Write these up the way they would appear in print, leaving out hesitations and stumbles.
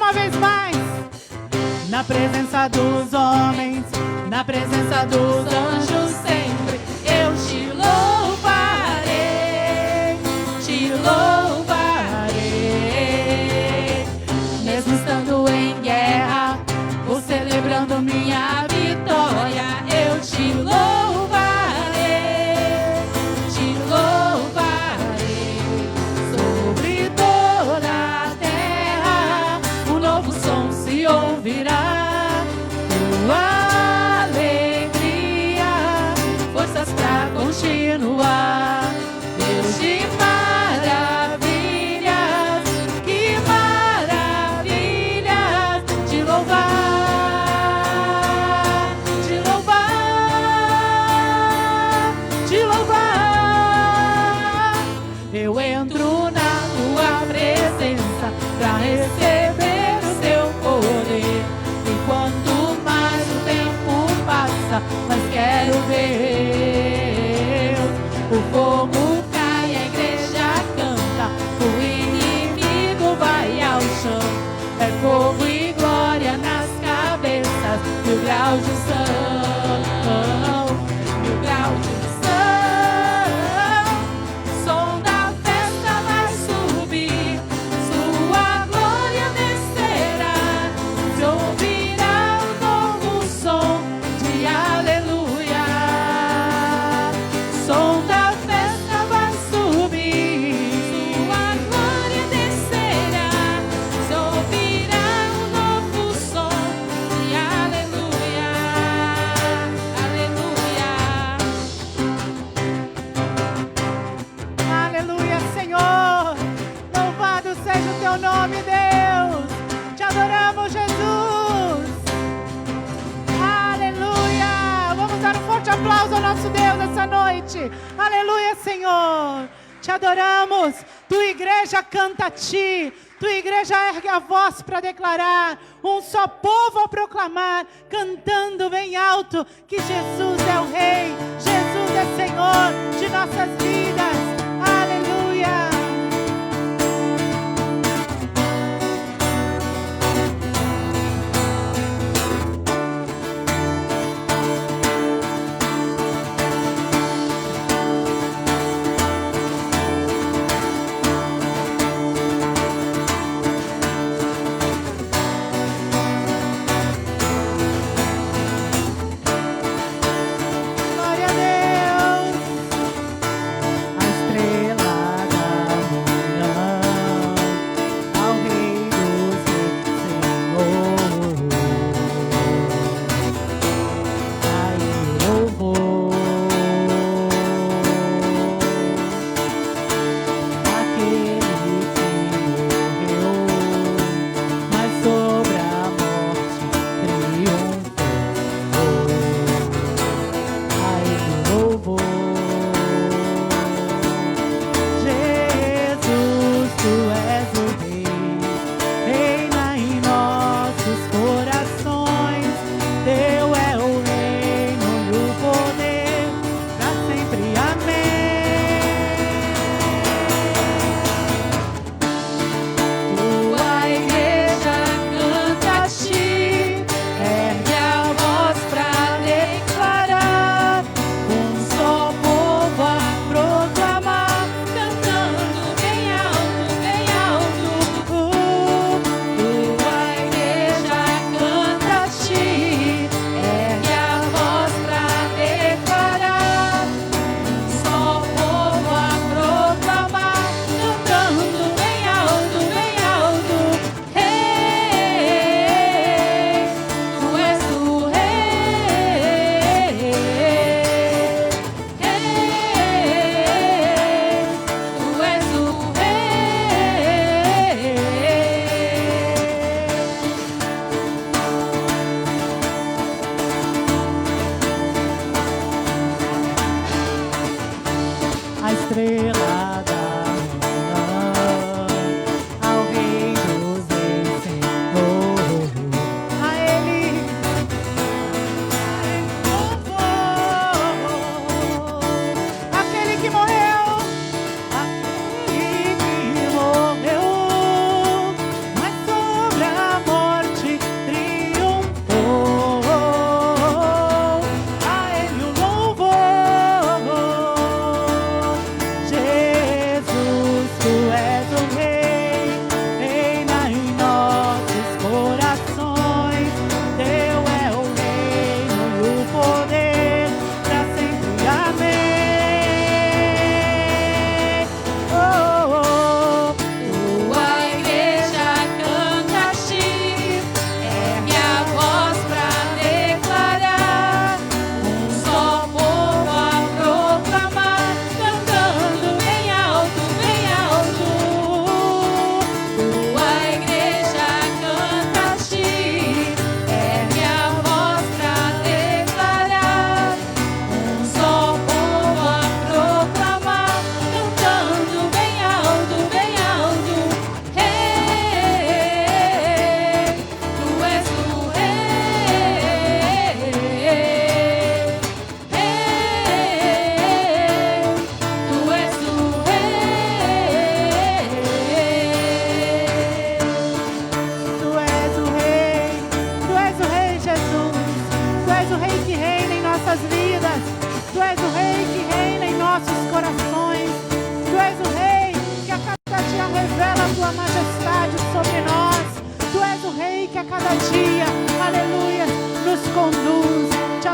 uma vez mais. Na presença dos homens, na presença dos anjos sempre, eu te louvarei, te louvarei. Mesmo estando em guerra, ou celebrando minha vitória, eu te louvarei, te louvarei. Sobre toda a terra, um novo som se ouvirá. Tua alegria, forças pra continuar. Deus de maravilhas, que maravilhas, te louvar, te louvar, te louvar. Eu entro na tua presença pra receber o teu poder. E quanto mais o tempo passa, mas quero ver o fogo cai, a igreja canta, o inimigo vai ao chão. É fogo e glória nas cabeças, mil graus de unção, mil graus de unção. O som da festa vai subir, sua glória descerá, se ouvirá o novo som de aleluia. Som da festa vai subir, sua glória descerá, se ouvirá o novo som de aleluia, aleluia. Aleluia, Senhor. Louvado seja o teu nome, Deus. Te adoramos, Jesus. Aleluia. Vamos dar um forte aplauso ao nosso Deus nessa noite. Aleluia, Senhor. Te adoramos. Tua igreja canta a ti. Tua igreja ergue a voz para declarar. Um só povo a proclamar, cantando bem alto que Jesus é o Rei. Jesus é Senhor de nossas vidas. Aleluia. Glória a Deus.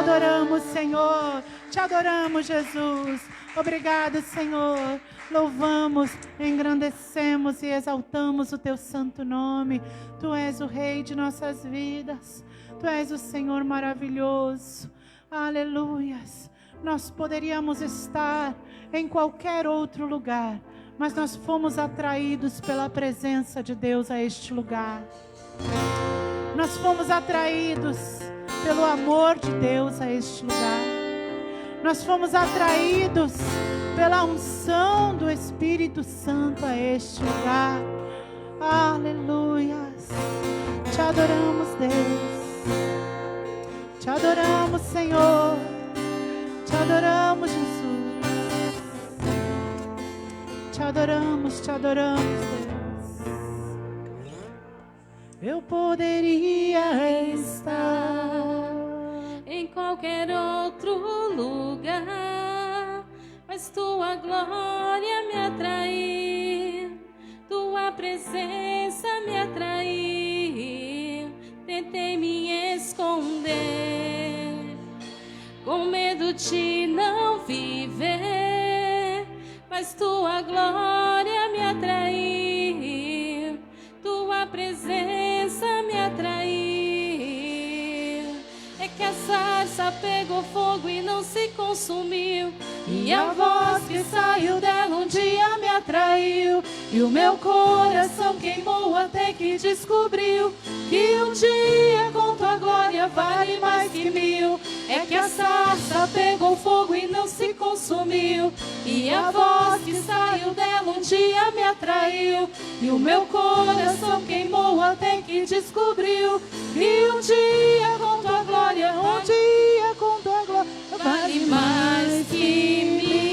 adoramos, Senhor. Te adoramos, Jesus. Obrigado, Senhor. Louvamos, engrandecemos e exaltamos o Teu santo nome. Tu és o Rei de nossas vidas. Tu és o Senhor maravilhoso. Aleluias. Nós poderíamos estar em qualquer outro lugar, mas nós fomos atraídos pela presença de Deus a este lugar. Nós fomos atraídos pelo amor de Deus a este lugar. Nós fomos atraídos pela unção do Espírito Santo a este lugar. Aleluias. Te adoramos, Deus. Te adoramos, Senhor. Te adoramos, Jesus. Te adoramos, Deus. Eu poderia estar em qualquer outro lugar, mas tua glória me atraiu, tua presença me atraiu. Tentei me esconder, com medo de não viver, mas tua glória me atraiu, tua presença me atraiu. É que a sarça pegou fogo e não se consumiu, e a voz que saiu dela um dia me atraiu, e o meu coração queimou até que descobriu que um dia com tua glória vale mais que mil. É que a sarça pegou fogo e não se consumiu, e a voz que saiu dela um dia me atraiu, e o meu coração queimou até que descobriu que um dia com tua glória, um dia com tua glória vale mais que mil.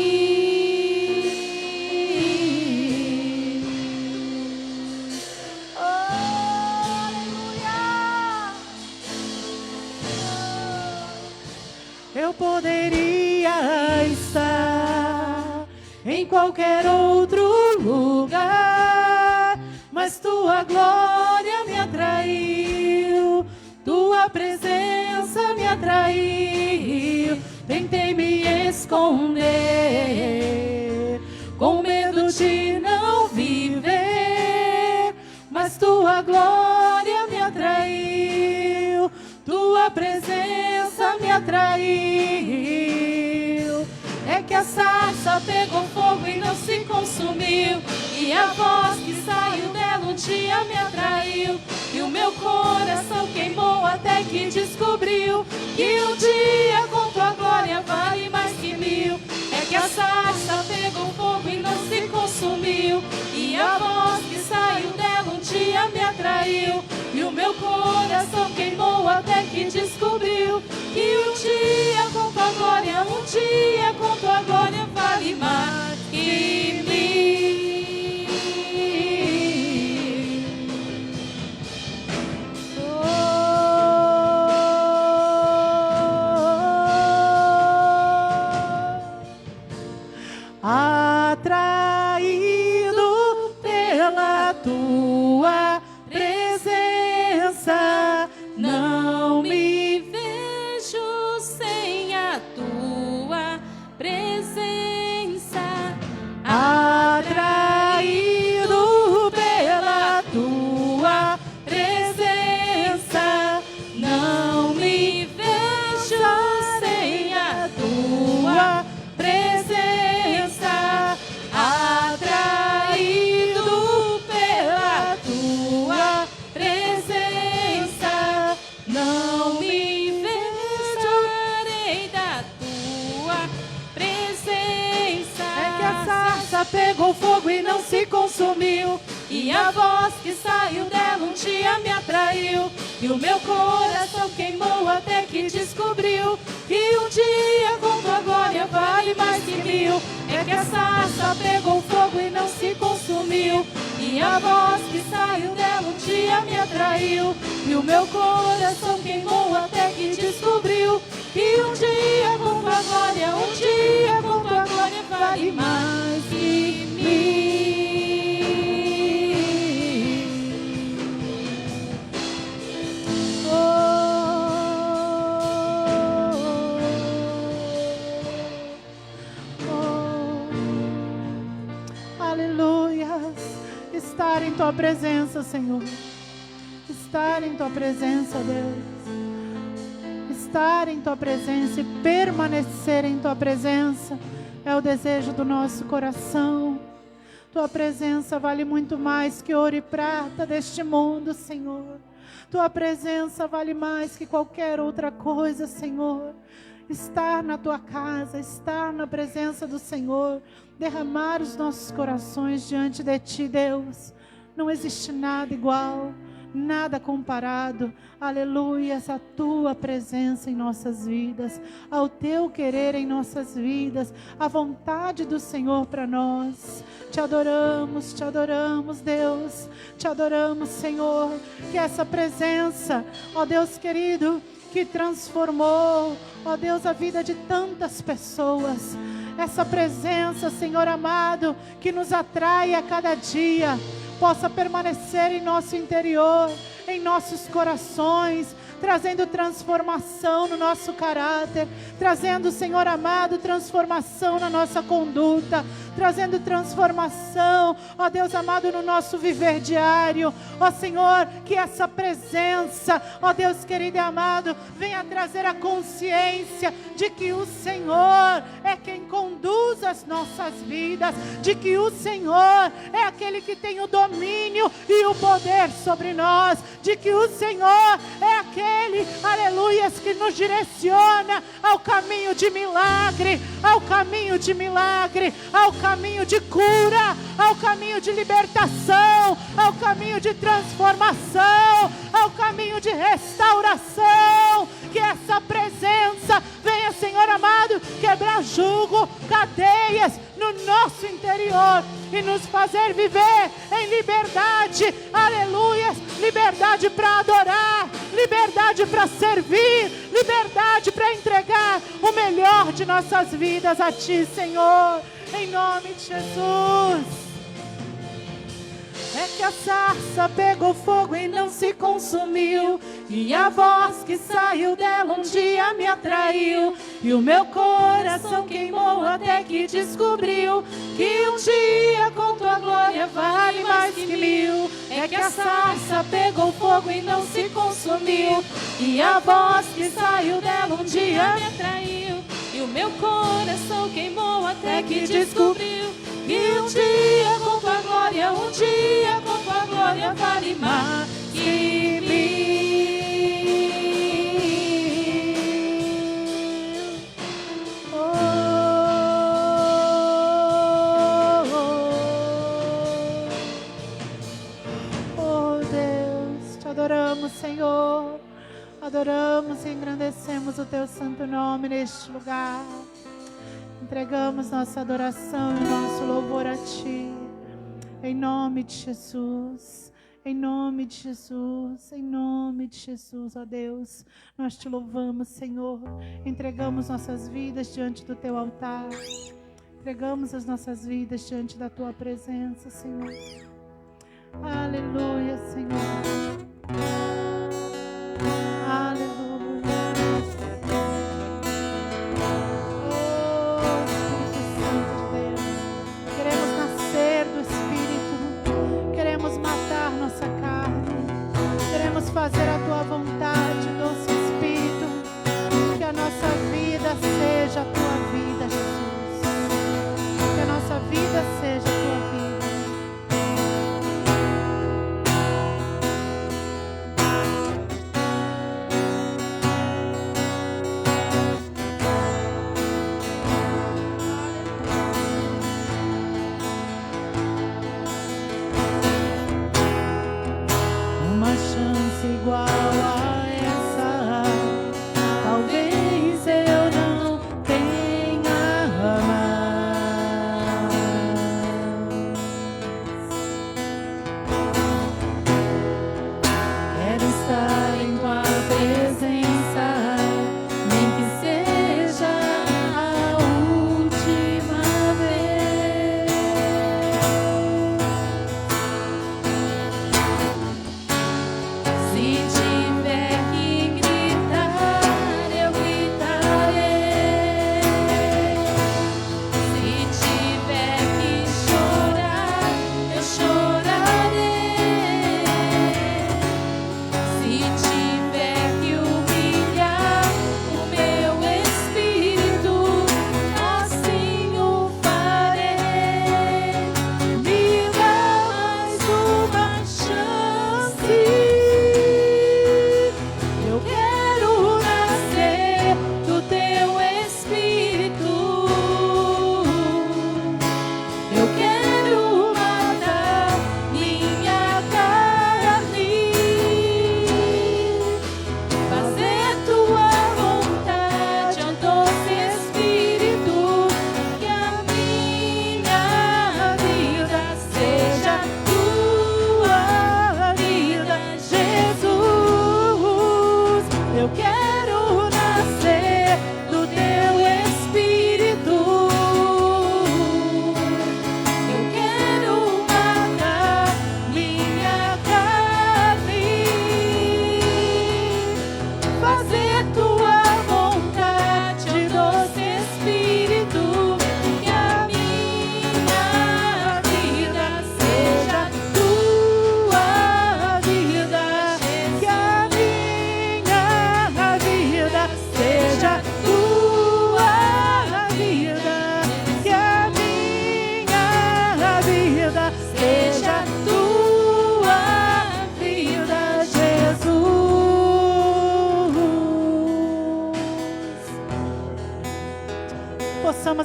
Eu poderia estar em qualquer outro lugar, mas tua glória me atraiu, tua presença me atraiu. Tentei me esconder, com medo de não viver, mas tua glória me atraiu, tua presença me atraiu. É que a sarça pegou fogo e não se consumiu, e a voz que saiu dela um dia me atraiu, e o meu coração queimou até que descobriu que um dia com tua glória vale mais que mil. É que a sarça pegou fogo e não se consumiu, e a voz que saiu dela um dia me atraiu, e o meu coração queimou até que descobriu que um dia com tua glória, um dia com tua glória vale mais que mil. Atraído pela tua presença, não me vejo sem a tua presença. Atraído pela tua presença, não me vejo sem a tua presença. Atraído pela tua presença, não me Vestirei da tua presença. É que a sarça pegou fogo e não se consumiu, E a voz que saiu dela um dia me atraiu, e o meu coração queimou até que descobriu que um dia com tua glória vale mais que mil. É que a sarça pegou fogo e não se consumiu, e a voz que saiu dela um dia me atraiu, e o meu coração queimou até que descobriu que um dia com tua glória, um dia com tua glória vale mais que mil. Aleluias. Estar em tua presença, Senhor. Estar em tua presença, Deus. Estar em tua presença e permanecer em tua presença é o desejo do nosso coração. Tua presença vale muito mais que ouro e prata deste mundo, Senhor. Tua presença vale mais que qualquer outra coisa, Senhor. Estar na tua casa, estar na presença do Senhor, derramar os nossos corações diante de ti, Deus. Não existe nada igual, nada comparado, aleluias, a tua presença em nossas vidas, ao teu querer em nossas vidas, a vontade do Senhor para nós. Te adoramos, Deus, te adoramos, Senhor, que essa presença, ó Deus querido, que transformou, ó Deus, a vida de tantas pessoas, essa presença, Senhor amado, que nos atrai a cada dia, possa permanecer em nosso interior, em nossos corações, trazendo transformação no nosso caráter, trazendo, Senhor amado, transformação na nossa conduta, trazendo transformação, ó Deus amado, no nosso viver diário. Ó Senhor, que essa presença, ó Deus querido e amado, venha trazer a consciência de que o Senhor é quem conduz as nossas vidas, de que o Senhor é aquele que tem o domínio e o poder sobre nós, de que o Senhor é aquele, aleluias, que nos direciona ao caminho de milagre, ao caminho de milagre, ao caminho de cura, ao caminho de libertação, ao caminho de transformação, ao caminho de restauração. Que essa presença venha, Senhor amado, quebrar jugo, cadeias no nosso interior e nos fazer viver em liberdade, aleluias, liberdade para adorar, liberdade para servir, liberdade para entregar o melhor de nossas vidas a Ti, Senhor, em nome de Jesus. É que a sarça pegou fogo e não se consumiu, e a voz que saiu dela um dia me atraiu, e o meu coração queimou até que descobriu que um dia com tua glória vale mais que mil. É que a sarça pegou fogo e não se consumiu, e a voz que saiu dela um dia me atraiu, e o meu coração queimou até que descobriu que um dia com tua glória, um dia com tua glória vale mais que mil. Oh Deus, te adoramos, Senhor. Adoramos e engrandecemos o teu santo nome neste lugar. Entregamos nossa adoração e nosso louvor a Ti, em nome de Jesus, em nome de Jesus, em nome de Jesus, ó Deus, nós Te louvamos, Senhor, entregamos nossas vidas diante do Teu altar, entregamos as nossas vidas diante da Tua presença, Senhor, aleluia, Senhor, aleluia. Fazer a tua vontade, doce Espírito, que a nossa vida seja a tua vida, Jesus, que a nossa vida seja a tua vida. Uma chance igual a essa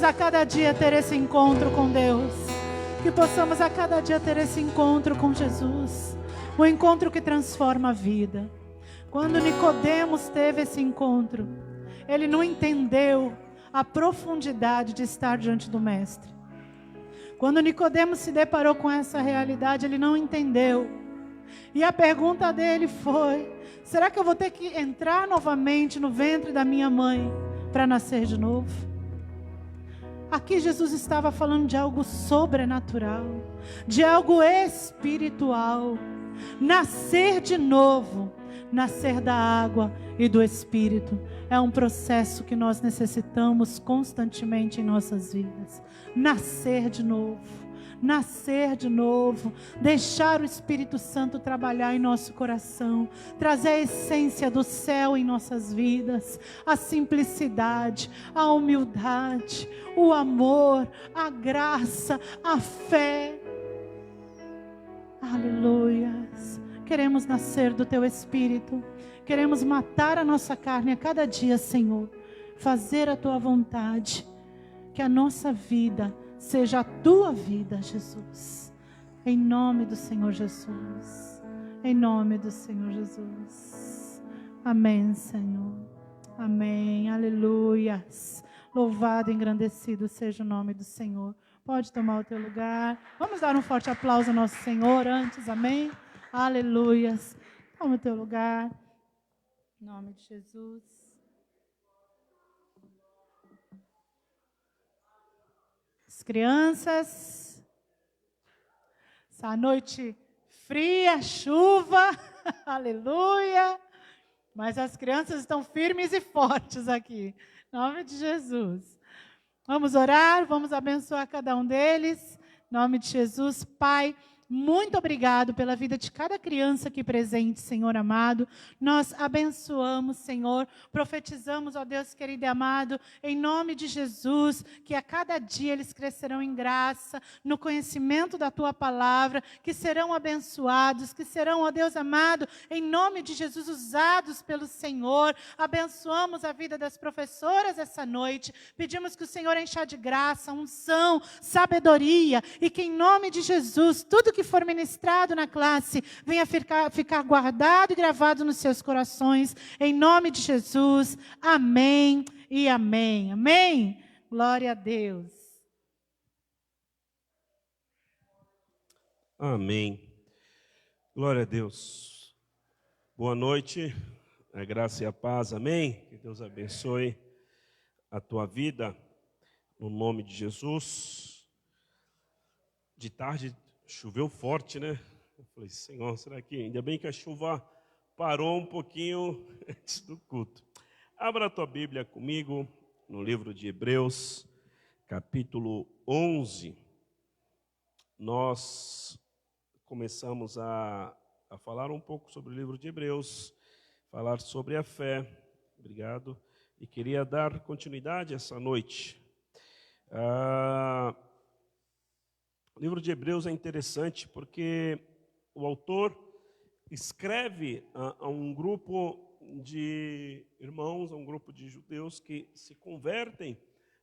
a cada dia ter esse encontro com Deus. Que possamos a cada dia ter esse encontro com Jesus. O encontro que transforma a vida. Quando Nicodemos teve esse encontro, ele não entendeu a profundidade de estar diante do Mestre. Quando Nicodemos se deparou com essa realidade, ele não entendeu. E a pergunta dele foi: será que eu vou ter que entrar novamente no ventre da minha mãe para nascer de novo? Aqui Jesus estava falando de algo sobrenatural, de algo espiritual. Nascer de novo, nascer da água e do Espírito, é um processo que nós necessitamos constantemente em nossas vidas. Nascer de novo, deixar o Espírito Santo trabalhar em nosso coração, trazer a essência do céu em nossas vidas, a simplicidade, a humildade, o amor, a graça, a fé. Aleluias. Queremos nascer do Teu Espírito, queremos matar a nossa carne a cada dia, Senhor, fazer a Tua vontade, que a nossa vida seja a Tua vida, Jesus, em nome do Senhor Jesus, em nome do Senhor Jesus, amém, Senhor, amém, aleluias, louvado e engrandecido seja o nome do Senhor. Pode tomar o teu lugar, vamos dar um forte aplauso ao nosso Senhor antes, amém, aleluias, toma o teu lugar, em nome de Jesus. As crianças, essa noite fria, chuva, aleluia, mas as crianças estão firmes e fortes aqui, em nome de Jesus. Vamos orar, vamos abençoar cada um deles, em nome de Jesus. Pai, muito obrigado pela vida de cada criança aqui presente, Senhor amado. Nós abençoamos, Senhor, profetizamos, ó Deus querido e amado, em nome de Jesus, que a cada dia eles crescerão em graça, no conhecimento da Tua palavra, que serão abençoados, que serão, ó Deus amado, em nome de Jesus, usados pelo Senhor. Abençoamos a vida das professoras essa noite, pedimos que o Senhor encha de graça, unção, sabedoria, e que em nome de Jesus, tudo que for ministrado na classe, venha ficar guardado e gravado nos seus corações, em nome de Jesus, amém e amém, amém, glória a Deus. Amém, glória a Deus, boa noite, a graça e a paz, amém, que Deus abençoe a tua vida, no nome de Jesus. De tarde choveu forte, né? Eu falei, Senhor, será que... Ainda bem que a chuva parou um pouquinho antes do culto. Abra a tua Bíblia comigo no livro de Hebreus, capítulo 11. Nós começamos a falar um pouco sobre o livro de Hebreus, falar sobre a fé. Obrigado. E queria dar continuidade essa noite. O livro de Hebreus é interessante porque o autor escreve a um grupo de irmãos, a um grupo de judeus que se convertem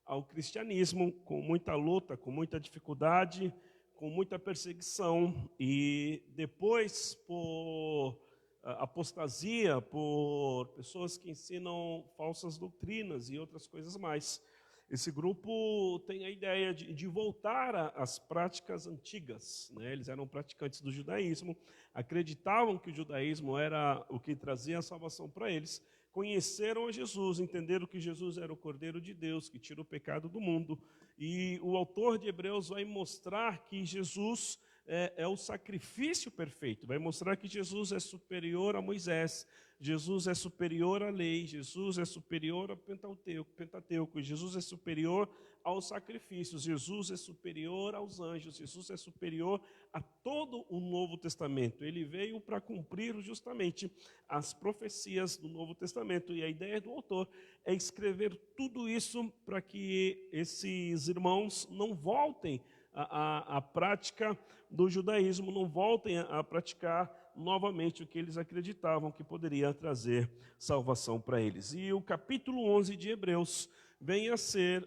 ao cristianismo com muita luta, com muita dificuldade, com muita perseguição, e depois por apostasia, por pessoas que ensinam falsas doutrinas e outras coisas mais. Esse grupo tem a ideia de voltar às práticas antigas, né? Eles eram praticantes do judaísmo, acreditavam que o judaísmo era o que trazia a salvação para eles, conheceram a Jesus, entenderam que Jesus era o Cordeiro de Deus, que tira o pecado do mundo, e o autor de Hebreus vai mostrar que Jesus é o sacrifício perfeito, vai mostrar que Jesus é superior a Moisés, Jesus é superior à lei, Jesus é superior ao Pentateuco, Jesus é superior aos sacrifícios, Jesus é superior aos anjos, Jesus é superior a todo o Novo Testamento. Ele veio para cumprir justamente as profecias do Novo Testamento, e a ideia do autor é escrever tudo isso para que esses irmãos não voltem à prática do judaísmo, não voltem a praticar novamente o que eles acreditavam que poderia trazer salvação para eles. E o capítulo 11 de Hebreus vem a ser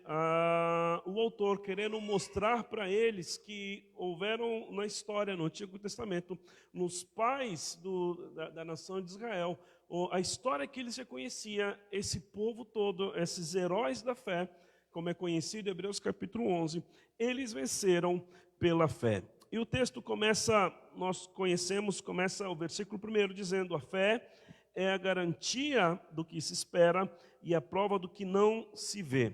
o autor querendo mostrar para eles que houveram na história, no Antigo Testamento, nos pais da nação de Israel, a história que eles já conheciam, esse povo todo, esses heróis da fé, como é conhecido em Hebreus capítulo 11, eles venceram pela fé. E o texto começa, nós conhecemos, começa o versículo 1 dizendo: a fé é a garantia do que se espera e a prova do que não se vê.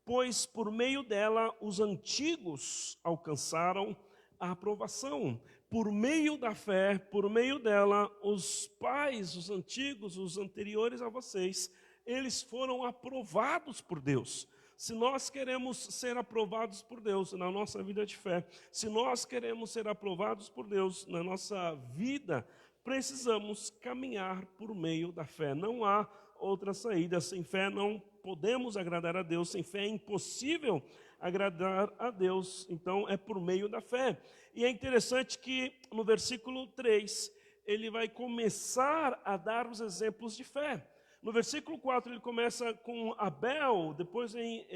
Pois por meio dela os antigos alcançaram a aprovação. Por meio da fé, por meio dela, os pais, os antigos, os anteriores a vocês, eles foram aprovados por Deus. Se nós queremos ser aprovados por Deus na nossa vida de fé, se nós queremos ser aprovados por Deus na nossa vida, precisamos caminhar por meio da fé. Não há outra saída. Sem fé não podemos agradar a Deus. Sem fé é impossível agradar a Deus. Então é por meio da fé. E é interessante que no versículo 3, ele vai começar a dar os exemplos de fé. No versículo 4 ele começa com Abel, depois em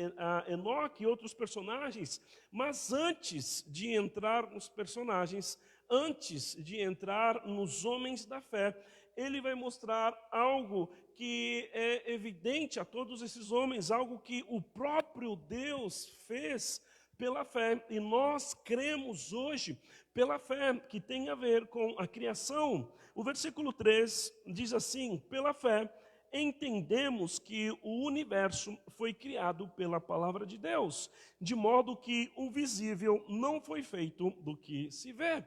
Enoque e outros personagens, mas antes de entrar nos personagens, antes de entrar nos homens da fé, ele vai mostrar algo que é evidente a todos esses homens, algo que o próprio Deus fez pela fé, e nós cremos hoje pela fé, que tem a ver com a criação. O versículo 3 diz assim: pela fé, entendemos que o universo foi criado pela palavra de Deus, de modo que o visível não foi feito do que se vê.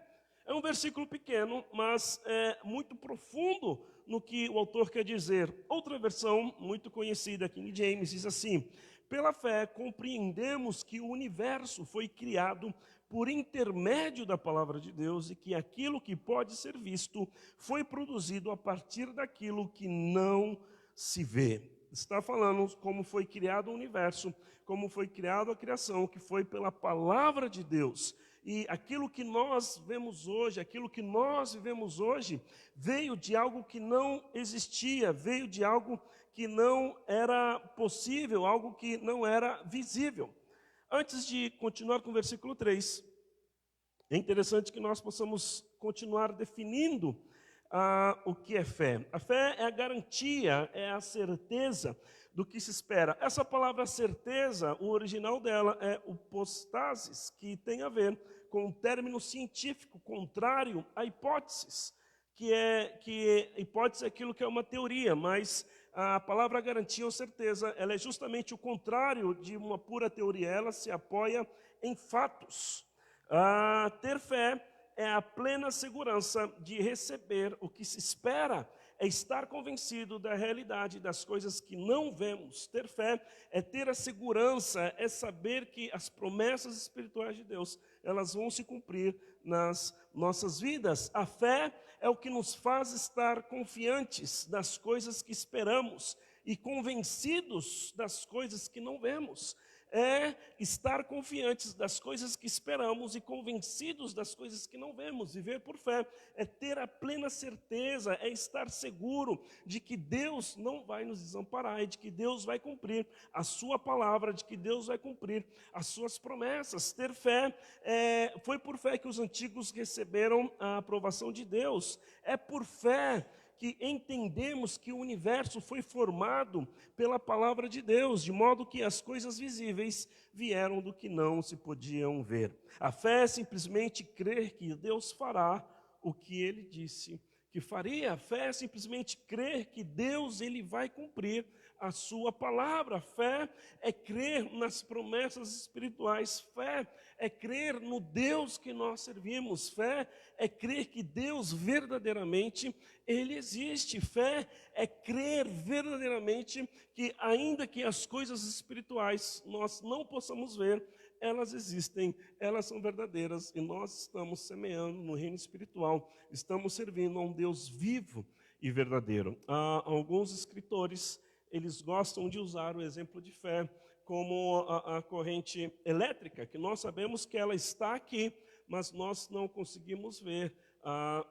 É um versículo pequeno, mas é muito profundo no que o autor quer dizer. Outra versão, muito conhecida, King James, diz assim: pela fé compreendemos que o universo foi criado por intermédio da palavra de Deus e que aquilo que pode ser visto foi produzido a partir daquilo que não se vê. Está falando como foi criado o universo, como foi criada a criação, que foi pela palavra de Deus. E aquilo que nós vemos hoje, aquilo que nós vivemos hoje, veio de algo que não existia, veio de algo que não era possível, algo que não era visível. Antes de continuar com o versículo 3, é interessante que nós possamos continuar definindo o que é fé. A fé é a garantia, é a certeza do que se espera. Essa palavra certeza, o original dela é upostasis, que tem a ver com um término científico contrário a hipóteses, que hipótese é aquilo que é uma teoria, mas a palavra garantia ou certeza, ela é justamente o contrário de uma pura teoria, ela se apoia em fatos. Ter fé é a plena segurança de receber o que se espera, é estar convencido da realidade das coisas que não vemos. Ter fé é ter a segurança, é saber que as promessas espirituais de Deus, elas vão se cumprir nas nossas vidas. A fé é o que nos faz estar confiantes das coisas que esperamos e convencidos das coisas que não vemos. É estar confiantes das coisas que esperamos e convencidos das coisas que não vemos. Viver por fé é ter a plena certeza, é estar seguro de que Deus não vai nos desamparar e de que Deus vai cumprir a sua palavra, de que Deus vai cumprir as suas promessas. Ter fé, foi por fé que os antigos receberam a aprovação de Deus. É por fé que entendemos que o universo foi formado pela palavra de Deus, de modo que as coisas visíveis vieram do que não se podiam ver. A fé é simplesmente crer que Deus fará o que Ele disse que faria. A fé é simplesmente crer que Deus ele vai cumprir a sua palavra. A fé é crer nas promessas espirituais. Fé é crer no Deus que nós servimos. Fé é crer que Deus verdadeiramente ele existe. Fé é crer verdadeiramente que ainda que as coisas espirituais nós não possamos ver, elas existem, elas são verdadeiras e nós estamos semeando no reino espiritual, estamos servindo a um Deus vivo e verdadeiro. Alguns escritores, eles gostam de usar o exemplo de fé como a corrente elétrica, que nós sabemos que ela está aqui, mas nós não conseguimos ver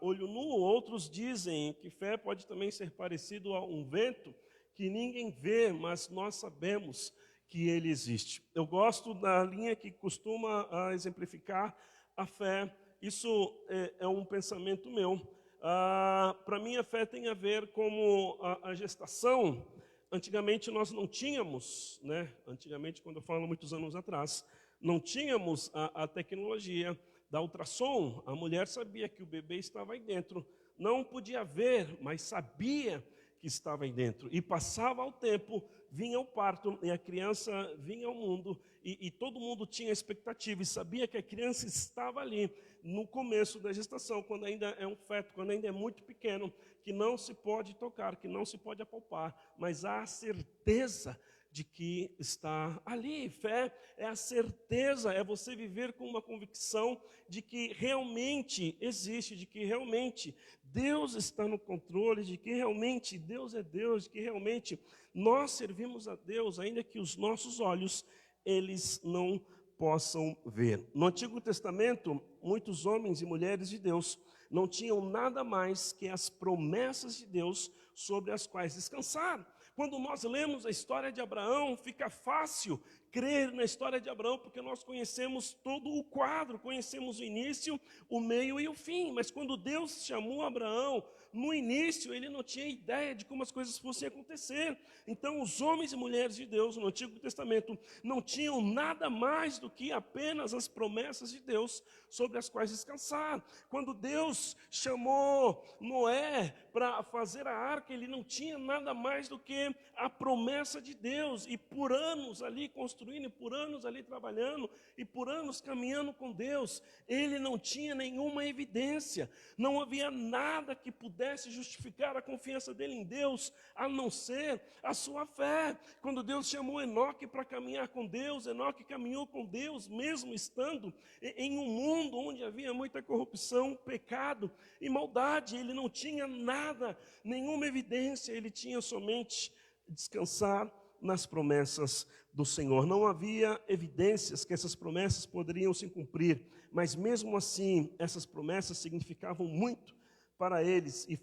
olho nu. Outros dizem que fé pode também ser parecido a um vento que ninguém vê, mas nós sabemos que ele existe. Eu gosto da linha que costuma exemplificar a fé. Isso é um pensamento meu. Para mim, a fé tem a ver com a gestação. Antigamente nós não tínhamos, né? Antigamente, quando eu falo muitos anos atrás, não tínhamos a tecnologia da ultrassom. A mulher sabia que o bebê estava aí dentro. Não podia ver, mas sabia que estava aí dentro. E passava o tempo, vinha o parto, e a criança vinha ao mundo, e todo mundo tinha expectativa, e sabia que a criança estava ali, no começo da gestação, quando ainda é um feto, quando ainda é muito pequeno, que não se pode tocar, que não se pode apalpar, mas há a certeza de que está ali. Fé é a certeza, é você viver com uma convicção de que realmente existe, de que realmente Deus está no controle, de que realmente Deus é Deus, de que realmente nós servimos a Deus, ainda que os nossos olhos, eles não possam ver. No Antigo Testamento, muitos homens e mulheres de Deus não tinham nada mais que as promessas de Deus sobre as quais descansar. Quando nós lemos a história de Abraão, fica fácil crer na história de Abraão, porque nós conhecemos todo o quadro, conhecemos o início, o meio e o fim. Mas quando Deus chamou Abraão, no início ele não tinha ideia de como as coisas fossem acontecer. Então os homens e mulheres de Deus no Antigo Testamento não tinham nada mais do que apenas as promessas de Deus sobre as quais descansar. Quando Deus chamou Noé para fazer a arca, ele não tinha nada mais do que a promessa de Deus. E por anos ali construindo, e por anos ali trabalhando, e por anos caminhando com Deus, ele não tinha nenhuma evidência. Não havia nada que pudesse justificar a confiança dele em Deus, a não ser a sua fé. Quando Deus chamou Enoque para caminhar com Deus, Enoque caminhou com Deus, mesmo estando em um mundo onde havia muita corrupção, pecado e maldade. Ele não tinha nada, nenhuma evidência, ele tinha somente descansar nas promessas do Senhor. Não havia evidências que essas promessas poderiam se cumprir, mas mesmo assim, essas promessas significavam muito para eles e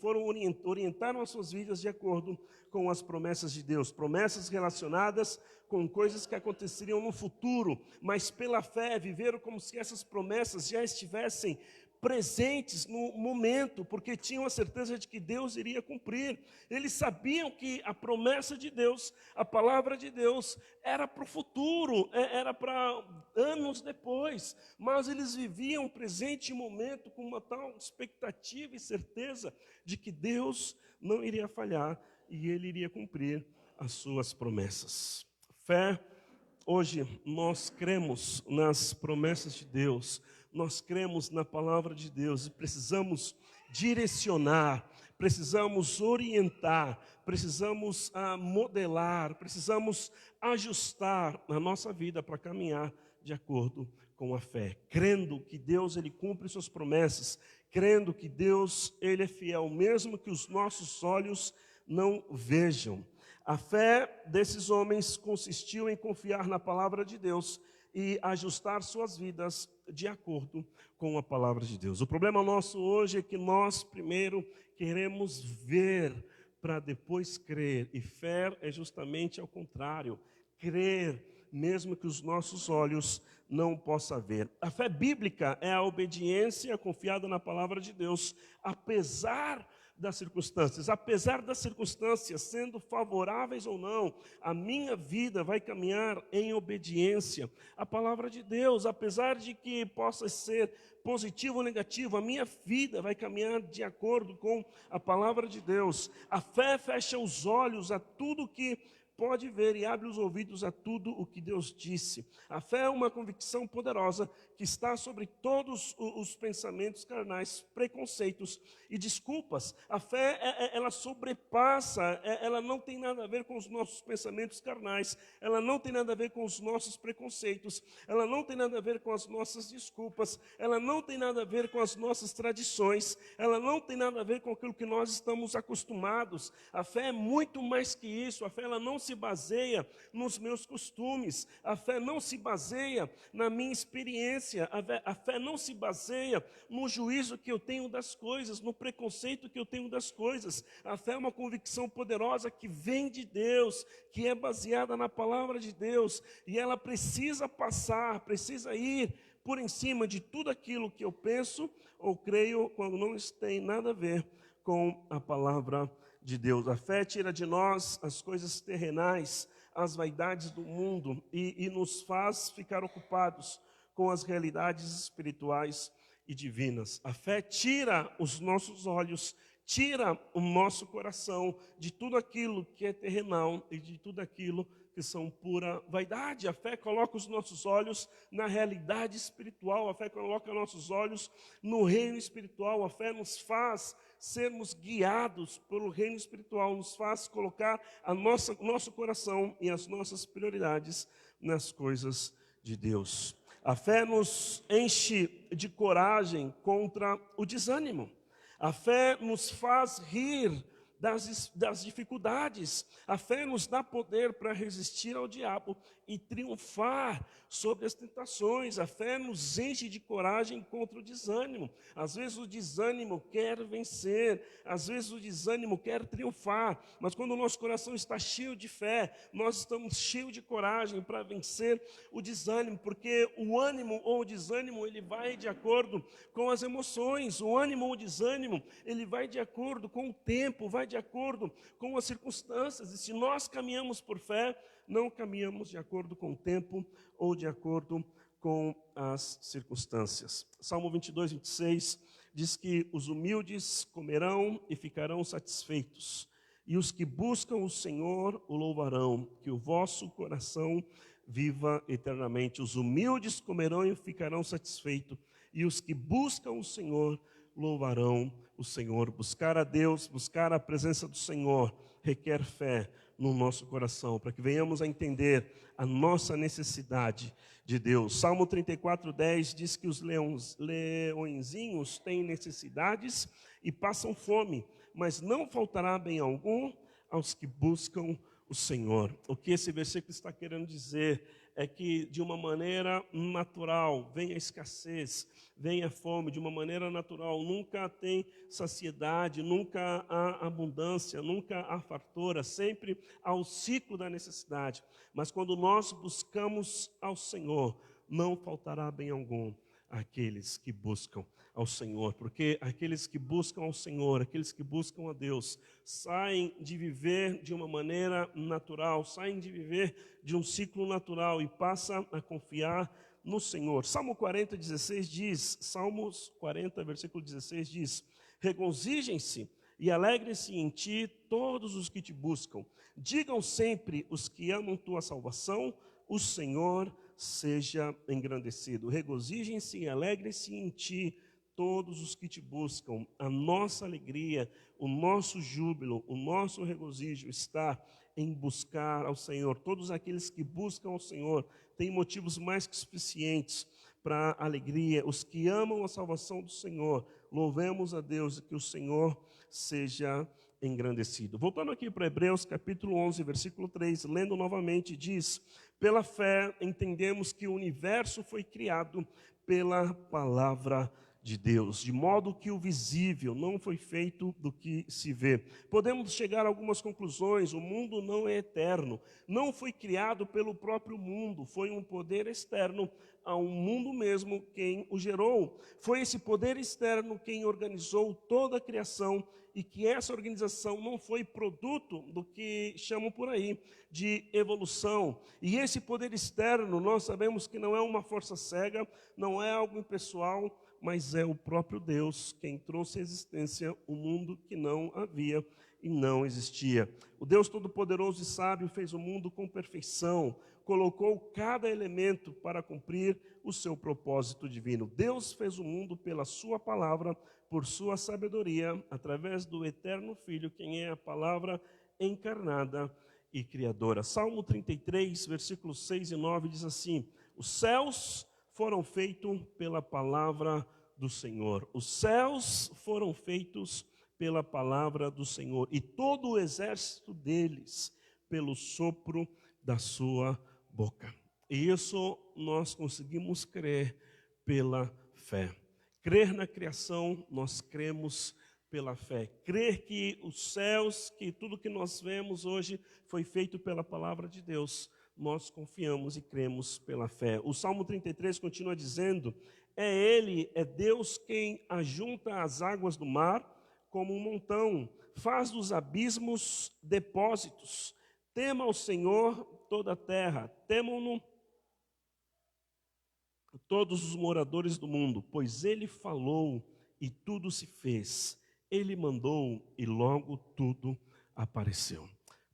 orientaram as suas vidas de acordo com as promessas de Deus, promessas relacionadas com coisas que aconteceriam no futuro, mas pela fé viveram como se essas promessas já estivessem presentes no momento, porque tinham a certeza de que Deus iria cumprir. Eles sabiam que a promessa de Deus, a palavra de Deus, era para o futuro, era para anos depois, mas eles viviam o presente momento com uma tal expectativa e certeza de que Deus não iria falhar e Ele iria cumprir as suas promessas. Fé, hoje nós cremos nas promessas de Deus, nós cremos na palavra de Deus e precisamos direcionar, precisamos orientar, precisamos modelar, precisamos ajustar a nossa vida para caminhar de acordo com a fé, crendo que Deus ele cumpre suas promessas, crendo que Deus ele é fiel, mesmo que os nossos olhos não vejam. A fé desses homens consistiu em confiar na palavra de Deus e ajustar suas vidas de acordo com a palavra de Deus. O problema nosso hoje é que nós primeiro queremos ver para depois crer. E fé é justamente ao contrário, crer mesmo que os nossos olhos não possam ver. A fé bíblica é a obediência confiada na palavra de Deus, apesar das circunstâncias. Apesar das circunstâncias sendo favoráveis ou não, a minha vida vai caminhar em obediência à palavra de Deus. Apesar de que possa ser positivo ou negativo, a minha vida vai caminhar de acordo com a palavra de Deus. A fé fecha os olhos a tudo que pode ver e abre os ouvidos a tudo o que Deus disse. A fé é uma convicção poderosa que está sobre todos os pensamentos carnais, preconceitos e desculpas. A fé, ela sobrepassa, ela não tem nada a ver com os nossos pensamentos carnais, ela não tem nada a ver com os nossos preconceitos, ela não tem nada a ver com as nossas desculpas, ela não tem nada a ver com as nossas tradições, ela não tem nada a ver com aquilo que nós estamos acostumados. A fé é muito mais que isso. A fé, ela não se baseia nos meus costumes, a fé não se baseia na minha experiência, ciência, a fé não se baseia no juízo que eu tenho das coisas, no preconceito que eu tenho das coisas. A fé é uma convicção poderosa que vem de Deus, que é baseada na palavra de Deus, e ela precisa passar, precisa ir por em cima de tudo aquilo que eu penso ou creio quando não tem nada a ver com a palavra de Deus. A fé tira de nós as coisas terrenais, as vaidades do mundo e nos faz ficar ocupados com as realidades espirituais e divinas. A fé tira os nossos olhos, tira o nosso coração de tudo aquilo que é terrenal e de tudo aquilo que são pura vaidade. A fé coloca os nossos olhos na realidade espiritual, a fé coloca nossos olhos no reino espiritual, a fé nos faz sermos guiados pelo reino espiritual, nos faz colocar nosso coração e as nossas prioridades nas coisas de Deus. A fé nos enche de coragem contra o desânimo. A fé nos faz rir das dificuldades. A fé nos dá poder para resistir ao diabo e triunfar sobre as tentações. A fé nos enche de coragem contra o desânimo. Às vezes o desânimo quer vencer, às vezes o desânimo quer triunfar, mas quando o nosso coração está cheio de fé, nós estamos cheios de coragem para vencer o desânimo, porque o ânimo ou o desânimo, ele vai de acordo com as emoções. O ânimo ou o desânimo, ele vai de acordo com o tempo, vai de acordo com as circunstâncias. E se nós caminhamos por fé, não caminhamos de acordo com o tempo ou de acordo com as circunstâncias. Salmo 22, 26 diz que os humildes comerão e ficarão satisfeitos, e os que buscam o Senhor o louvarão, que o vosso coração viva eternamente. Os humildes comerão e ficarão satisfeitos, e os que buscam o Senhor louvarão o Senhor. Buscar a Deus, buscar a presença do Senhor, requer fé no nosso coração, para que venhamos a entender a nossa necessidade de Deus. Salmo 34:10 diz que os leõezinhos têm necessidades e passam fome, mas não faltará bem algum aos que buscam o Senhor. O que esse versículo está querendo dizer é que de uma maneira natural vem a escassez, vem a fome, de uma maneira natural, nunca tem saciedade, nunca há abundância, nunca há fartura, sempre há o ciclo da necessidade. Mas quando nós buscamos ao Senhor, não faltará bem algum àqueles que buscam ao Senhor, porque aqueles que buscam ao Senhor, aqueles que buscam a Deus, saem de viver de uma maneira natural, saem de viver de um ciclo natural e passam a confiar no Senhor. Salmo 40, 16 diz, Salmos 40, versículo 16 diz: regozijem-se e alegrem-se em ti todos os que te buscam. Digam sempre os que amam tua salvação, o Senhor seja engrandecido. Regozijem-se e alegrem-se em ti todos os que te buscam. A nossa alegria, o nosso júbilo, o nosso regozijo está em buscar ao Senhor. Todos aqueles que buscam ao Senhor têm motivos mais que suficientes para a alegria. Os que amam a salvação do Senhor, louvemos a Deus e que o Senhor seja engrandecido. Voltando aqui para Hebreus capítulo 11, versículo 3, lendo novamente, diz: pela fé entendemos que o universo foi criado pela palavra de Deus, de modo que o visível não foi feito do que se vê. Podemos chegar a algumas conclusões. O mundo não é eterno, não foi criado pelo próprio mundo, foi um poder externo ao mundo mesmo quem o gerou. Foi esse poder externo quem organizou toda a criação, e que essa organização não foi produto do que chamam por aí de evolução. E esse poder externo, nós sabemos que não é uma força cega, não é algo impessoal, mas é o próprio Deus quem trouxe à existência o mundo que não havia e não existia. O Deus Todo-Poderoso e Sábio fez o mundo com perfeição, colocou cada elemento para cumprir o seu propósito divino. Deus fez o mundo pela sua palavra, por sua sabedoria, através do eterno Filho, quem é a palavra encarnada e criadora. Salmo 33, versículos 6 e 9 diz assim: os céus foram feitos pela palavra do Senhor. Os céus foram feitos pela palavra do Senhor, e todo o exército deles pelo sopro da sua boca. E isso nós conseguimos crer pela fé. Crer na criação, nós cremos pela fé. Crer que os céus, que tudo que nós vemos hoje foi feito pela palavra de Deus, nós confiamos e cremos pela fé. O Salmo 33 continua dizendo: é Deus quem ajunta as águas do mar como um montão, faz dos abismos depósitos. Tema ao Senhor toda a terra, temam-no todos os moradores do mundo, pois Ele falou e tudo se fez. Ele mandou e logo tudo apareceu.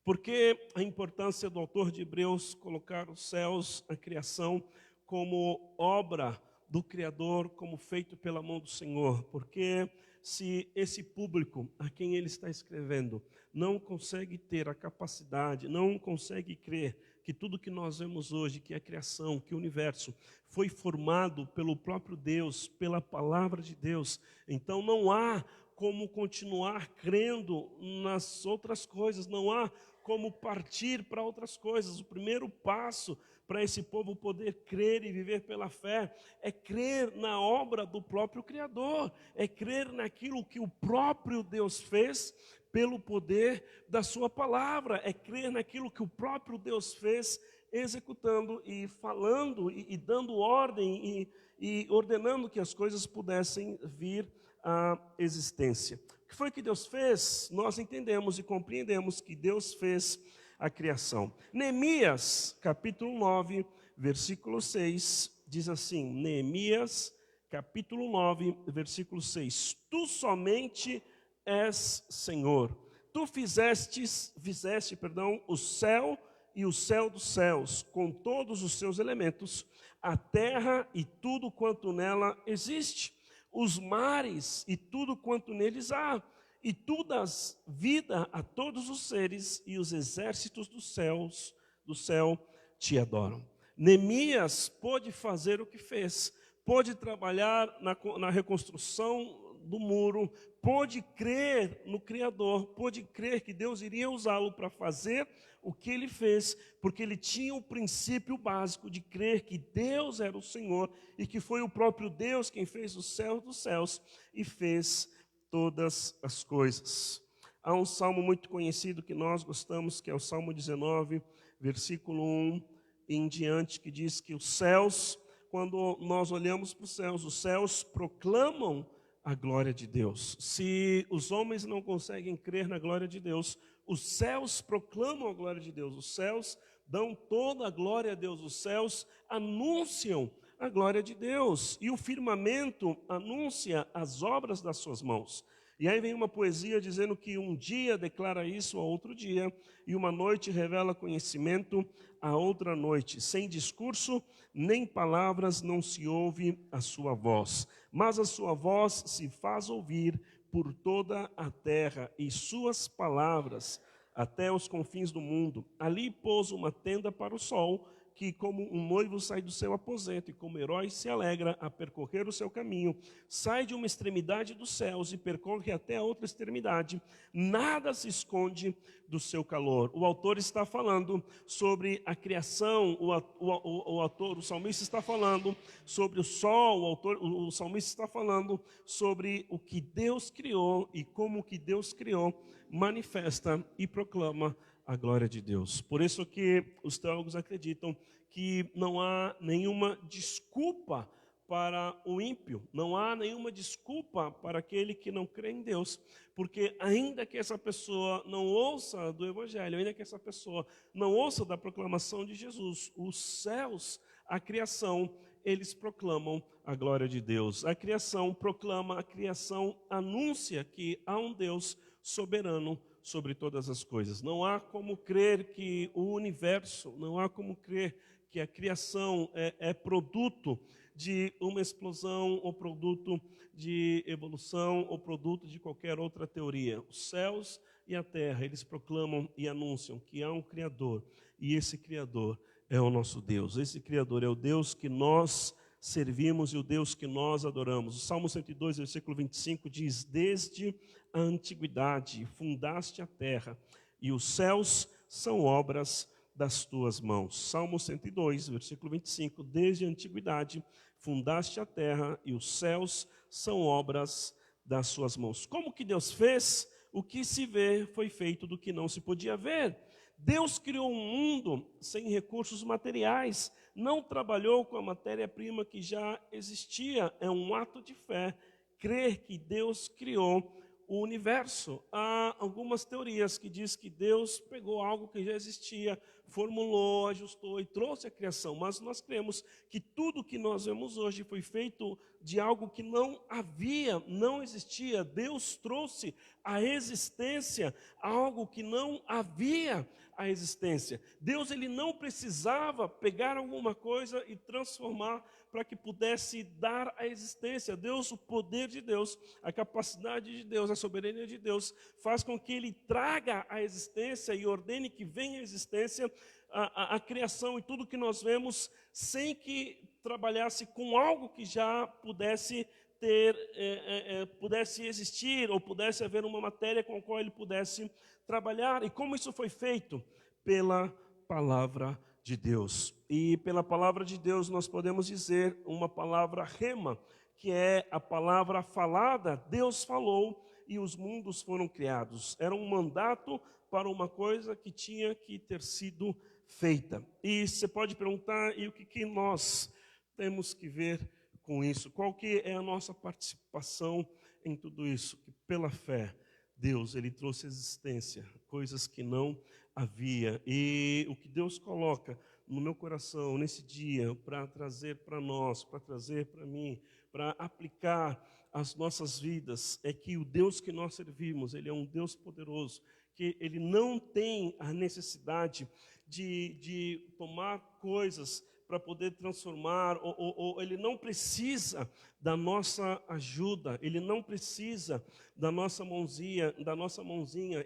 Por que a importância do autor de Hebreus colocar os céus, a criação, como obra do Criador, como feito pela mão do Senhor? Porque se esse público a quem ele está escrevendo não consegue ter a capacidade, não consegue crer que tudo que nós vemos hoje, que a criação, que o universo, foi formado pelo próprio Deus, pela palavra de Deus, então não há como continuar crendo nas outras coisas, não há como partir para outras coisas. O primeiro passo para esse povo poder crer e viver pela fé é crer na obra do próprio Criador, é crer naquilo que o próprio Deus fez pelo poder da sua palavra, é crer naquilo que o próprio Deus fez, executando e falando e dando ordem e ordenando que as coisas pudessem vir à existência. O que foi que Deus fez? Nós entendemos e compreendemos que Deus fez a criação. Neemias, capítulo 9, versículo 6, diz assim, Neemias, capítulo 9, versículo 6, Tu somente és Senhor, Tu fizeste o céu e o céu dos céus, com todos os seus elementos, a terra e tudo quanto nela existe, os mares e tudo quanto neles há, e tu dás vida a todos os seres, e os exércitos do céu te adoram. Neemias pôde fazer o que fez, pôde trabalhar na reconstrução do muro, pôde crer no Criador, pôde crer que Deus iria usá-lo para fazer o que ele fez, porque ele tinha o princípio básico de crer que Deus era o Senhor e que foi o próprio Deus quem fez o céu dos céus e fez todas as coisas. Há um salmo muito conhecido que nós gostamos, que é o Salmo 19, versículo 1 em diante, que diz que os céus, quando nós olhamos para os céus proclamam a glória de Deus. Se os homens não conseguem crer na glória de Deus, os céus proclamam a glória de Deus, os céus dão toda a glória a Deus, os céus anunciam a glória de Deus, e o firmamento anuncia as obras das suas mãos. E aí vem uma poesia dizendo que um dia declara isso a outro dia, e uma noite revela conhecimento a outra noite. Sem discurso, nem palavras não se ouve a sua voz, mas a sua voz se faz ouvir por toda a terra, e suas palavras até os confins do mundo. Ali pôs uma tenda para o sol, que como um noivo sai do seu aposento e como herói se alegra a percorrer o seu caminho, sai de uma extremidade dos céus e percorre até a outra extremidade, nada se esconde do seu calor. O autor está falando sobre a criação, o salmista está falando sobre o sol, o salmista está falando sobre o que Deus criou e como o que Deus criou manifesta e proclama a glória de Deus. Por isso que os teólogos acreditam que não há nenhuma desculpa para o ímpio, não há nenhuma desculpa para aquele que não crê em Deus, porque ainda que essa pessoa não ouça do Evangelho, ainda que essa pessoa não ouça da proclamação de Jesus, os céus, a criação, eles proclamam a glória de Deus. A criação proclama, a criação anuncia que há um Deus soberano sobre todas as coisas. Não há como crer que o universo, não há como crer que a criação é produto de uma explosão, ou produto de evolução, ou produto de qualquer outra teoria. Os céus e a terra, eles proclamam e anunciam que há um Criador, e esse Criador é o nosso Deus. Esse Criador é o Deus que nós servimos e o Deus que nós adoramos. O Salmo 102, versículo 25 diz: desde a antiguidade fundaste a terra, e os céus são obras das tuas mãos. Salmo 102, versículo 25, desde a antiguidade fundaste a terra e os céus são obras das suas mãos. Como que Deus fez? O que se vê foi feito do que não se podia ver. Deus criou um mundo sem recursos materiais, não trabalhou com a matéria-prima que já existia. É um ato de fé crer que Deus criou o universo. Há algumas teorias que dizem que Deus pegou algo que já existia, formulou, ajustou e trouxe a criação. Mas nós cremos que tudo que nós vemos hoje foi feito de algo que não havia, não existia. Deus trouxe à existência algo que não havia a existência. Deus, ele não precisava pegar alguma coisa e transformar para que pudesse dar a existência. Deus, o poder de Deus, a capacidade de Deus, a soberania de Deus, faz com que ele traga a existência e ordene que venha a existência a criação e tudo que nós vemos, sem que trabalhasse com algo que já pudesse ter, pudesse existir, ou pudesse haver uma matéria com a qual ele pudesse trabalhar. E como isso foi feito? Pela palavra de Deus. E pela palavra de Deus nós podemos dizer uma palavra rema, que é a palavra falada. Deus falou e os mundos foram criados. Era um mandato para uma coisa que tinha que ter sido feita. E você pode perguntar, e o que nós temos que ver com isso? Qual que é a nossa participação em tudo isso? Que pela fé, Deus, ele trouxe existência, coisas que não havia. E o que Deus coloca no meu coração nesse dia para trazer para nós, para trazer para mim, para aplicar as nossas vidas, é que o Deus que nós servimos, ele é um Deus poderoso, que ele não tem a necessidade de tomar coisas para poder transformar, ou ele não precisa da nossa ajuda, ele não precisa da nossa mãozinha,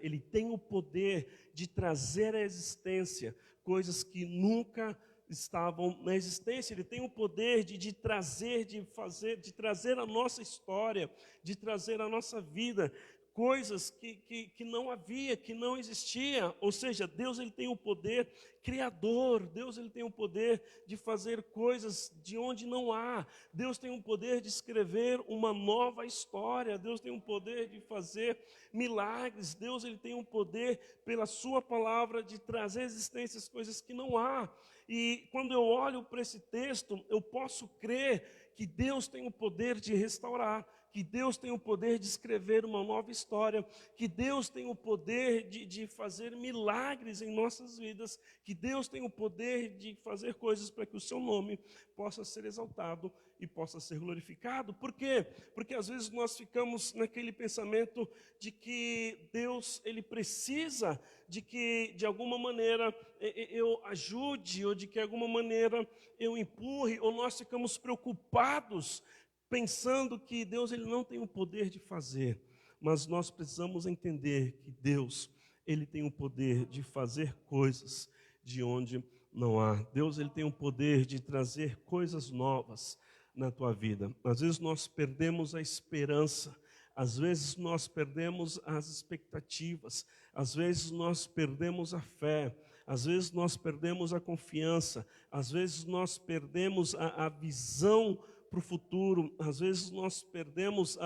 ele tem o poder de trazer à existência coisas que nunca estavam na existência. Ele tem o poder de trazer, de trazer a nossa história, de trazer a nossa vida, coisas que não havia, que não existia. Ou seja, Deus, ele tem o poder criador. Deus, ele tem o poder de fazer coisas de onde não há. Deus tem o poder de escrever uma nova história. Deus tem o poder de fazer milagres. Deus, ele tem o poder, pela sua palavra, de trazer à existência as coisas que não há. E quando eu olho para esse texto, eu posso crer que Deus tem o poder de restaurar, que Deus tem o poder de escrever uma nova história, que Deus tem o poder de fazer milagres em nossas vidas, que Deus tem o poder de fazer coisas para que o seu nome possa ser exaltado e possa ser glorificado. Por quê? Porque às vezes nós ficamos naquele pensamento de que Deus, ele precisa de que de alguma maneira eu ajude, ou de que de alguma maneira eu empurre, ou nós ficamos preocupados pensando que Deus, ele não tem o poder de fazer. Mas nós precisamos entender que Deus, ele tem o poder de fazer coisas de onde não há. Deus, ele tem o poder de trazer coisas novas na tua vida. Às vezes nós perdemos a esperança, às vezes nós perdemos as expectativas, às vezes nós perdemos a fé, às vezes nós perdemos a confiança, às vezes nós perdemos a visão para o futuro, às vezes nós perdemos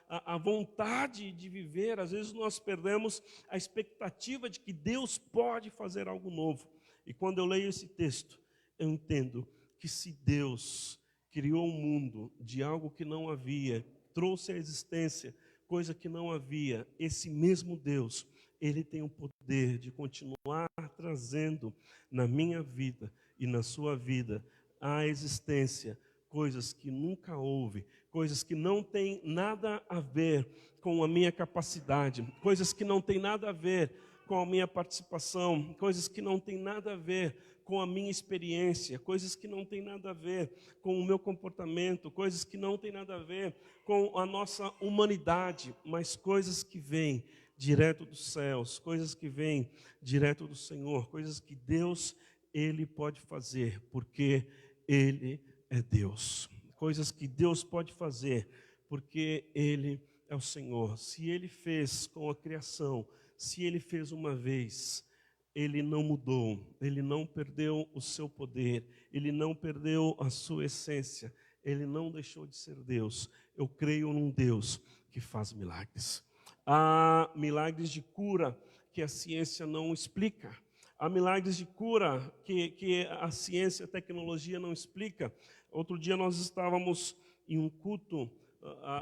a vontade de viver, às vezes nós perdemos a expectativa de que Deus pode fazer algo novo. E quando eu leio esse texto, eu entendo que se Deus criou um mundo de algo que não havia, trouxe à existência coisa que não havia, esse mesmo Deus, ele tem o poder de continuar trazendo na minha vida e na sua vida à existência coisas que nunca houve, coisas que não têm nada a ver com a minha capacidade, coisas que não têm nada a ver com a minha participação, coisas que não têm nada a ver com a minha experiência, coisas que não têm nada a ver com o meu comportamento, coisas que não têm nada a ver com a nossa humanidade, mas coisas que vêm direto dos céus, coisas que vêm direto do Senhor, coisas que Deus, ele pode fazer, porque ele é Deus. Coisas que Deus pode fazer, porque ele é o Senhor. Se ele fez com a criação, se ele fez uma vez, ele não mudou, ele não perdeu o seu poder, ele não perdeu a sua essência, Ele não deixou de ser Deus. Eu creio num Deus que faz milagres. Há milagres de cura que a ciência não explica. Há milagres de cura que a ciência e a tecnologia não explica. Outro dia nós estávamos em um culto,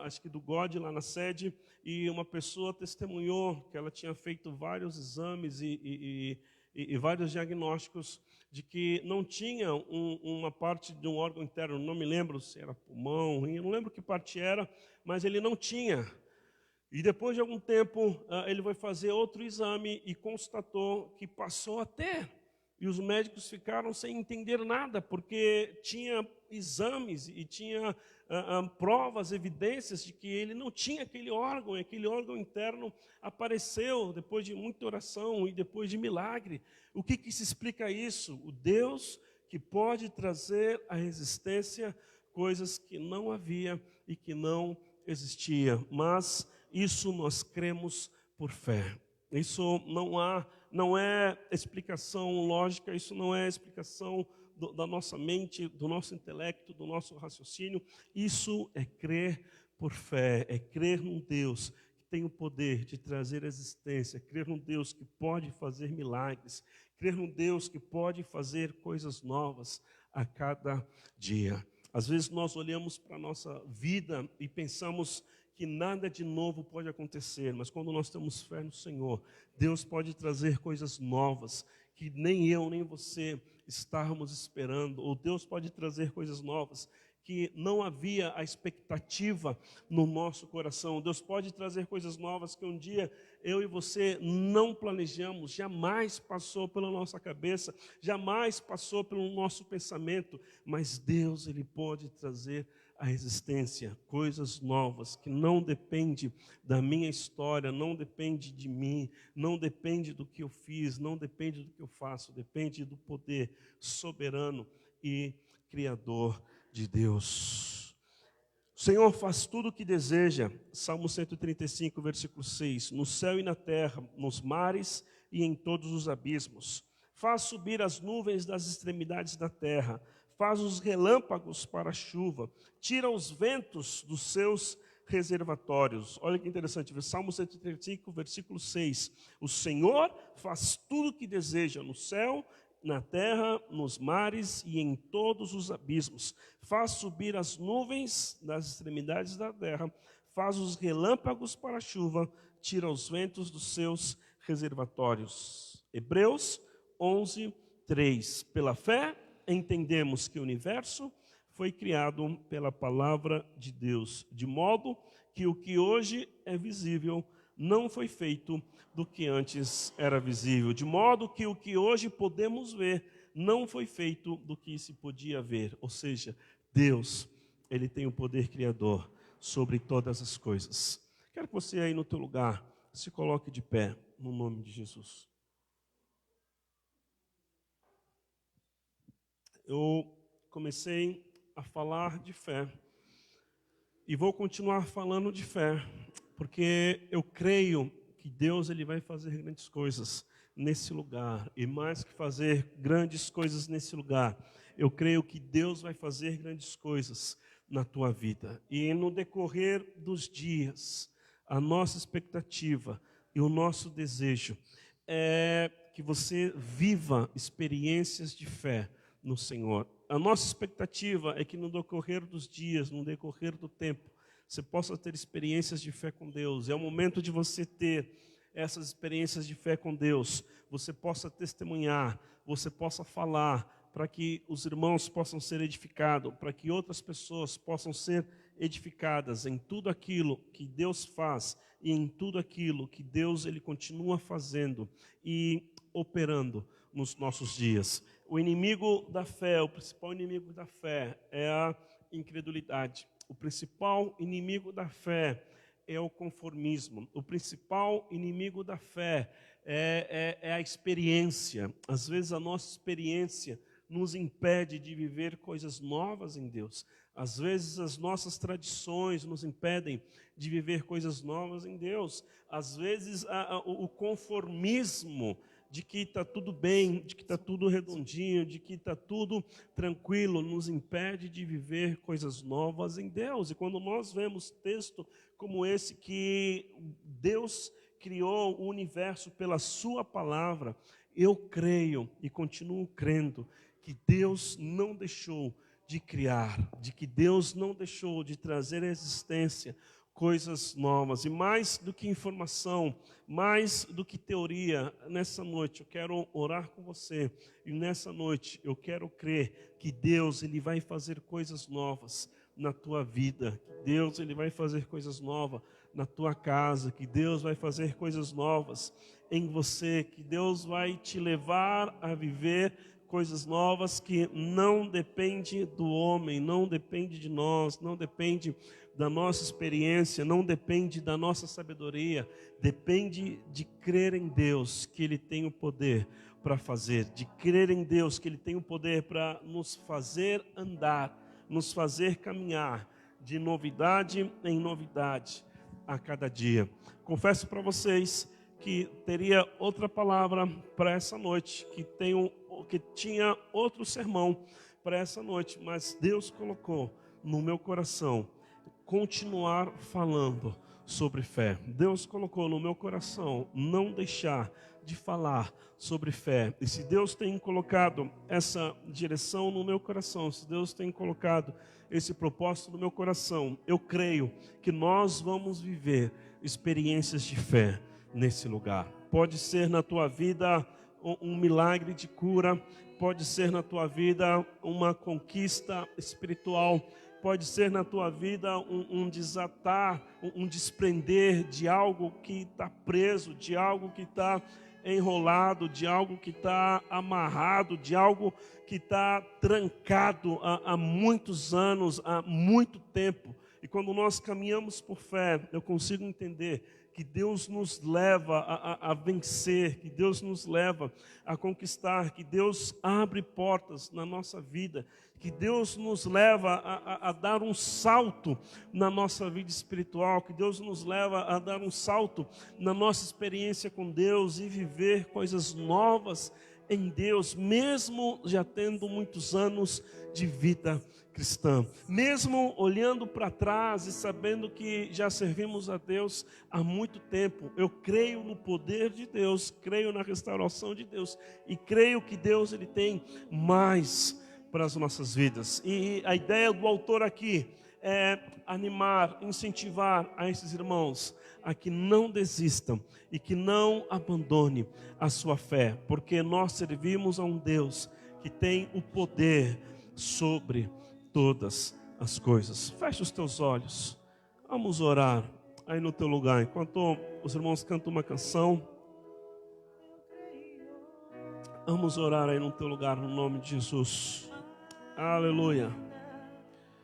acho que do God lá na sede, e uma pessoa testemunhou que ela tinha feito vários exames e vários diagnósticos de que não tinha uma parte de um órgão interno, não me lembro se era pulmão, rim, não lembro que parte era, mas ele não tinha. E depois de algum tempo, ele foi fazer outro exame e constatou que passou a ter. E os médicos ficaram sem entender nada, porque tinha exames e tinha provas, evidências de que ele não tinha aquele órgão, e aquele órgão interno apareceu depois de muita oração e depois de milagre. O que se explica isso? O Deus que pode trazer à existência coisas que não havia e que não existia, mas isso nós cremos por fé. Isso não é explicação lógica, isso não é explicação da nossa mente, do nosso intelecto, do nosso raciocínio. Isso é crer por fé, é crer num Deus que tem o poder de trazer existência, crer num Deus que pode fazer milagres, crer num Deus que pode fazer coisas novas a cada dia. Às vezes nós olhamos para a nossa vida e pensamos que nada de novo pode acontecer, mas quando nós temos fé no Senhor, Deus pode trazer coisas novas que nem eu nem você estávamos esperando, ou Deus pode trazer coisas novas que não havia a expectativa no nosso coração. Deus pode trazer coisas novas que um dia eu e você não planejamos, jamais passou pela nossa cabeça, jamais passou pelo nosso pensamento, mas Deus, Ele pode trazer à existência coisas novas que não depende da minha história, não depende de mim, não depende do que eu fiz, não depende do que eu faço, depende do poder soberano e criador de Deus. O Senhor faz tudo o que deseja, Salmo 135, versículo 6, no céu e na terra, nos mares e em todos os abismos. Faz subir as nuvens das extremidades da terra, faz os relâmpagos para a chuva, tira os ventos dos seus reservatórios. Olha que interessante, Salmo 135, versículo 6. O Senhor faz tudo o que deseja no céu, na terra, nos mares e em todos os abismos. Faz subir as nuvens das extremidades da terra, faz os relâmpagos para a chuva, tira os ventos dos seus reservatórios. Hebreus 11, 3. Pela fé, entendemos que o universo foi criado pela palavra de Deus, de modo que o que hoje é visível não foi feito do que antes era visível, de modo que o que hoje podemos ver não foi feito do que se podia ver. Ou seja, Deus, Ele tem o poder criador sobre todas as coisas. Quero que você aí no teu lugar se coloque de pé, no nome de Jesus. Eu comecei a falar de fé e vou continuar falando de fé, porque eu creio que Deus, Ele vai fazer grandes coisas nesse lugar, e mais que fazer grandes coisas nesse lugar, eu creio que Deus vai fazer grandes coisas na tua vida. E no decorrer dos dias, a nossa expectativa e o nosso desejo é que você viva experiências de fé no Senhor. A nossa expectativa é que no decorrer dos dias, no decorrer do tempo, você possa ter experiências de fé com Deus. É o momento de você ter essas experiências de fé com Deus. Você possa testemunhar, você possa falar, para que os irmãos possam ser edificados, para que outras pessoas possam ser edificadas em tudo aquilo que Deus faz e em tudo aquilo que Deus Ele continua fazendo e operando nos nossos dias. O inimigo da fé, o principal inimigo da fé é a incredulidade. O principal inimigo da fé é o conformismo. O principal inimigo da fé é a experiência. Às vezes a nossa experiência nos impede de viver coisas novas em Deus. Às vezes as nossas tradições nos impedem de viver coisas novas em Deus. Às vezes o conformismo de que está tudo bem, de que está tudo redondinho, de que está tudo tranquilo, nos impede de viver coisas novas em Deus. E quando nós vemos texto como esse, que Deus criou o universo pela sua palavra, eu creio e continuo crendo que Deus não deixou de criar, de que Deus não deixou de trazer à existência coisas novas. E mais do que informação, mais do que teoria, nessa noite eu quero orar com você. E nessa noite eu quero crer que Deus ele vai fazer coisas novas na tua vida. Que Deus ele vai fazer coisas novas na tua casa. Que Deus vai fazer coisas novas em você. Que Deus vai te levar a viver coisas novas que não depende do homem, não depende de nós, não depende da nossa experiência, não depende da nossa sabedoria, depende de crer em Deus, que Ele tem o poder para fazer, de crer em Deus, que Ele tem o poder para nos fazer andar, nos fazer caminhar de novidade em novidade a cada dia. Confesso para vocês que teria outra palavra para essa noite, que tinha outro sermão para essa noite, mas Deus colocou no meu coração continuar falando sobre fé. Deus colocou no meu coração não deixar de falar sobre fé. E se Deus tem colocado essa direção no meu coração, se Deus tem colocado esse propósito no meu coração, eu creio que nós vamos viver experiências de fé nesse lugar. Pode ser na tua vida um milagre de cura, pode ser na tua vida uma conquista espiritual, pode ser na tua vida um desatar, um desprender de algo que está preso, de algo que está enrolado, de algo que está amarrado, de algo que está trancado há muitos anos, há muito tempo. E quando nós caminhamos por fé, eu consigo entender que Deus nos leva a vencer, que Deus nos leva a conquistar, que Deus abre portas na nossa vida, que Deus nos leva a dar um salto na nossa vida espiritual, que Deus nos leva a dar um salto na nossa experiência com Deus e viver coisas novas em Deus, mesmo já tendo muitos anos de vida cristã, mesmo olhando para trás e sabendo que já servimos a Deus há muito tempo. Eu creio no poder de Deus, creio na restauração de Deus e creio que Deus ele tem mais para as nossas vidas. E a ideia do autor aqui é animar, incentivar a esses irmãos a que não desistam e que não abandonem a sua fé, porque nós servimos a um Deus que tem o poder sobre todas as coisas. Fecha os teus olhos, vamos orar aí no teu lugar, enquanto os irmãos cantam uma canção. Vamos orar aí no teu lugar, no nome de Jesus. Aleluia.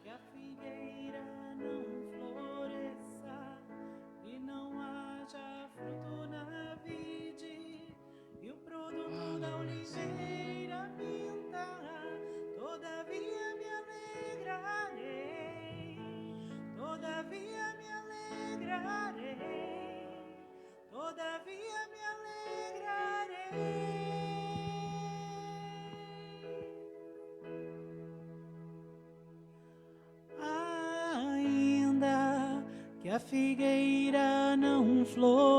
Que a figueira não floresça e não haja fruto na vide, e o produto da oliveira minta. Todavia me alegrarei, todavia me alegrarei, todavia me alegrarei. Ainda que a figueira não floresça